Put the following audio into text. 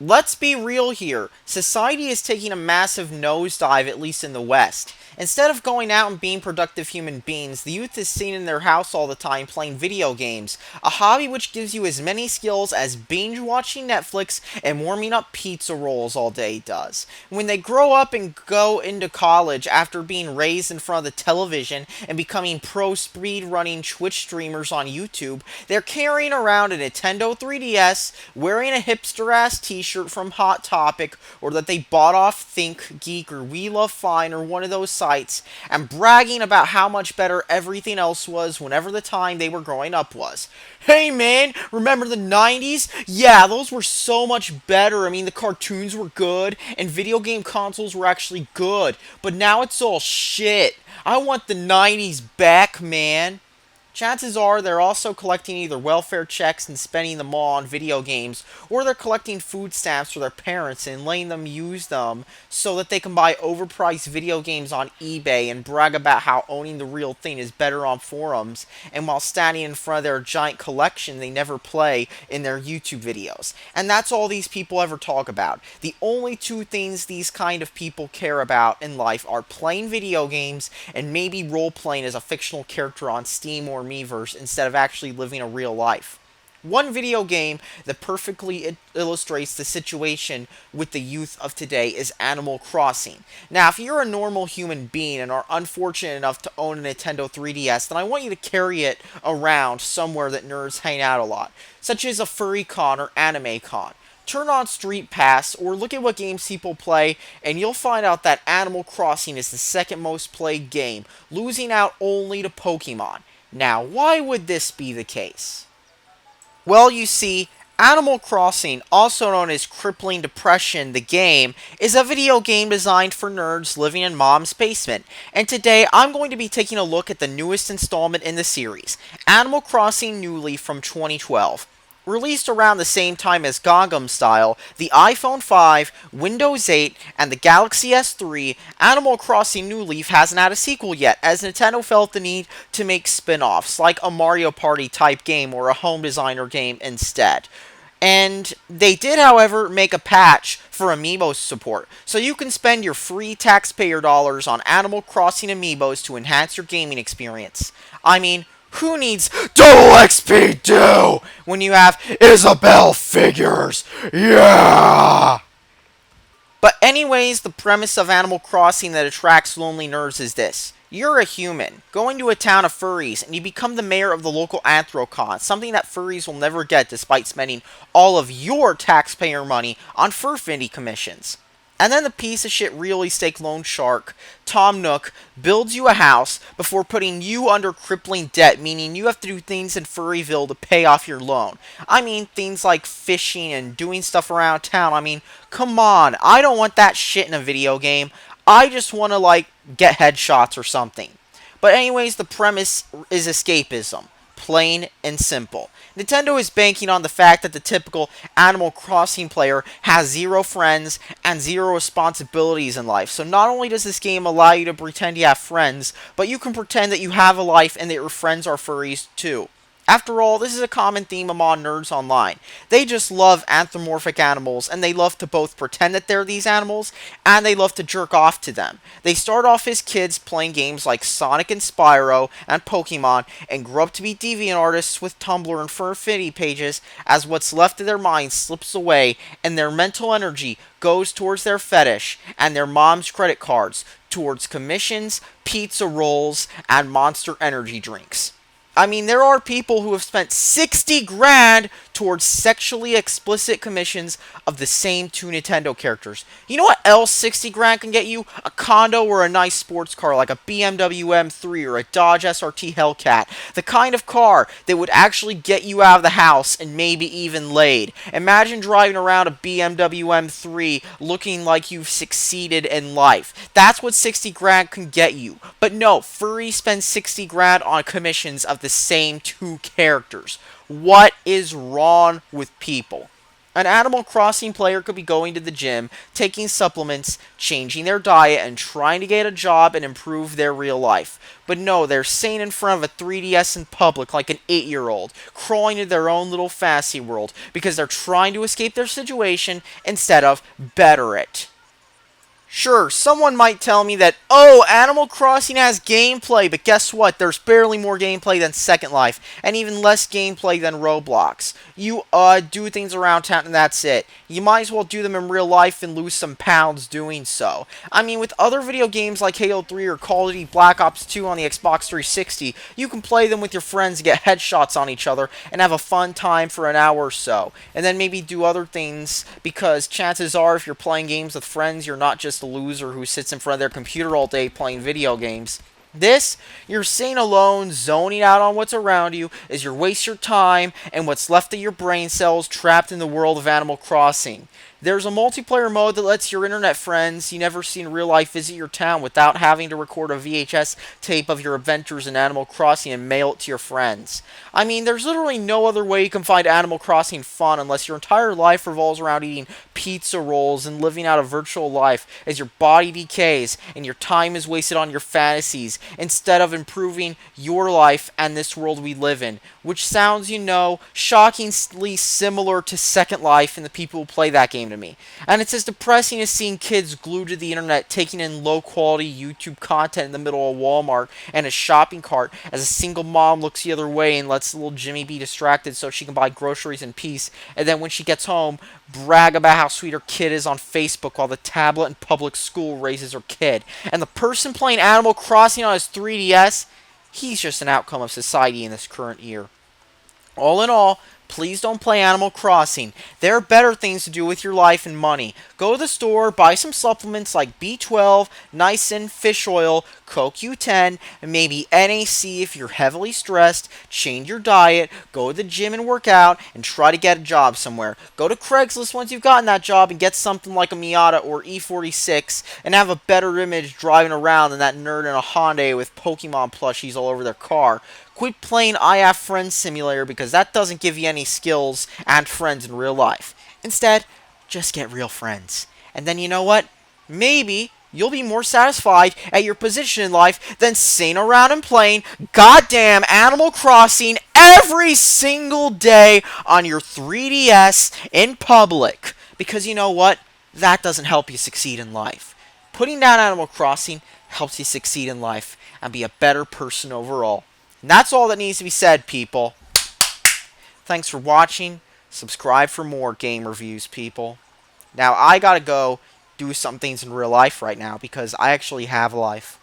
Let's be real here. Society is taking a massive nosedive, at least in the West. Instead of going out and being productive human beings, the youth is seen in their house all the time playing video games, a hobby which gives you as many skills as binge watching Netflix and warming up pizza rolls all day does. When they grow up and go into college after being raised in front of the television and becoming pro speed running Twitch streamers on YouTube, they're carrying around a Nintendo 3DS, wearing a hipster ass t-shirt from Hot Topic, or that they bought off Think Geek or We Love Fine or one of those sites, and bragging about how much better everything else was whenever the time they were growing up was. Hey man, remember the 90s? Yeah, those were so much better. I mean, the cartoons were good, and video game consoles were actually good, but now it's all shit. I want the 90s back, man. Chances are they're also collecting either welfare checks and spending them all on video games, or they're collecting food stamps for their parents and letting them use them so that they can buy overpriced video games on eBay and brag about how owning the real thing is better on forums, and while standing in front of their giant collection they never play in their YouTube videos. And that's all these people ever talk about. The only two things these kind of people care about in life are playing video games and maybe role playing as a fictional character on Steam or Miiverse instead of actually living a real life. One video game that perfectly illustrates the situation with the youth of today is Animal Crossing. Now, if you're a normal human being and are unfortunate enough to own a Nintendo 3DS, then I want you to carry it around somewhere that nerds hang out a lot, such as a furry con or anime con. Turn on Street Pass or look at what games people play, and you'll find out that Animal Crossing is the second most played game, losing out only to Pokemon. Now, why would this be the case? Well, you see, Animal Crossing, also known as Crippling Depression, the game, is a video game designed for nerds living in mom's basement. And today, I'm going to be taking a look at the newest installment in the series, Animal Crossing New Leaf from 2012. Released around the same time as Gangnam Style, the iPhone 5, Windows 8, and the Galaxy S3, Animal Crossing New Leaf hasn't had a sequel yet, as Nintendo felt the need to make spin-offs, like a Mario Party type game or a home designer game instead. And they did, however, make a patch for Amiibo support, so you can spend your free taxpayer dollars on Animal Crossing Amiibos to enhance your gaming experience. I mean, who needs double XP do when you have Isabelle figures? Yeah! But anyways, the premise of Animal Crossing that attracts lonely nerds is this. You're a human, going to a town of furries, and you become the mayor of the local Anthrocon, something that furries will never get despite spending all of your taxpayer money on fur findy commissions. And then the piece of shit really stake loan shark, Tom Nook, builds you a house before putting you under crippling debt, meaning you have to do things in Furryville to pay off your loan. I mean, things like fishing and doing stuff around town. I mean, come on, I don't want that shit in a video game. I just want to, get headshots or something. But anyways, the premise is escapism. Plain and simple. Nintendo is banking on the fact that the typical Animal Crossing player has zero friends and zero responsibilities in life. So not only does this game allow you to pretend you have friends, but you can pretend that you have a life and that your friends are furries too. After all, this is a common theme among nerds online. They just love anthropomorphic animals, and they love to both pretend that they're these animals, and they love to jerk off to them. They start off as kids playing games like Sonic and Spyro and Pokemon, and grow up to be deviant artists with Tumblr and Furfinity pages as what's left of their minds slips away, and their mental energy goes towards their fetish, and their mom's credit cards towards commissions, pizza rolls, and Monster Energy drinks. I mean, there are people who have spent 60 grand towards sexually explicit commissions of the same two Nintendo characters. You know what else 60 grand can get you? A condo or a nice sports car like a BMW M3 or a Dodge SRT Hellcat. The kind of car that would actually get you out of the house and maybe even laid. Imagine driving around a BMW M3 looking like you've succeeded in life. That's what 60 grand can get you. But no, Furry spends 60 grand on commissions of the same two characters. What is wrong with people? An Animal Crossing player could be going to the gym, taking supplements, changing their diet, and trying to get a job and improve their real life. But no, they're sitting in front of a 3DS in public like an 8-year-old, crawling into their own little fantasy world because they're trying to escape their situation instead of better it. Sure, someone might tell me that, oh, Animal Crossing has gameplay, but guess what? There's barely more gameplay than Second Life, and even less gameplay than Roblox. You, do things around town and that's it. You might as well do them in real life and lose some pounds doing so. I mean, with other video games like Halo 3 or Call of Duty Black Ops 2 on the Xbox 360, you can play them with your friends and get headshots on each other and have a fun time for an hour or so. And then maybe do other things, because chances are if you're playing games with friends, you're not just a loser who sits in front of their computer all day playing video games. This, you're sitting alone, zoning out on what's around you, as you waste your time and what's left of your brain cells trapped in the world of Animal Crossing. There's a multiplayer mode that lets your internet friends you never see in real life visit your town without having to record a VHS tape of your adventures in Animal Crossing and mail it to your friends. I mean, there's literally no other way you can find Animal Crossing fun unless your entire life revolves around eating pizza rolls and living out a virtual life as your body decays and your time is wasted on your fantasies instead of improving your life and this world we live in, which sounds, shockingly similar to Second Life and the people who play that game to me. And it's as depressing as seeing kids glued to the internet taking in low-quality YouTube content in the middle of Walmart and a shopping cart as a single mom looks the other way and lets little Jimmy be distracted so she can buy groceries in peace, and then when she gets home, brag about how sweet her kid is on Facebook while the tablet in public school raises her kid. And the person playing Animal Crossing on his 3DS, he's just an outcome of society in this current year. All in all, please don't play Animal Crossing. There are better things to do with your life and money. Go to the store, buy some supplements like B12, niacin, fish oil, CoQ10, and maybe NAC if you're heavily stressed. Change your diet, go to the gym and work out, and try to get a job somewhere. Go to Craigslist once you've gotten that job and get something like a Miata or E46 and have a better image driving around than that nerd in a Hyundai with Pokemon plushies all over their car. Quit playing I Have Friends Simulator because that doesn't give you any skills and friends in real life. Instead, just get real friends. And then you know what? Maybe you'll be more satisfied at your position in life than sitting around and playing goddamn Animal Crossing every single day on your 3DS in public. Because you know what? That doesn't help you succeed in life. Putting down Animal Crossing helps you succeed in life and be a better person overall. And that's all that needs to be said, people. Thanks for watching. Subscribe for more game reviews, people. Now, I gotta go do some things in real life right now because I actually have a life.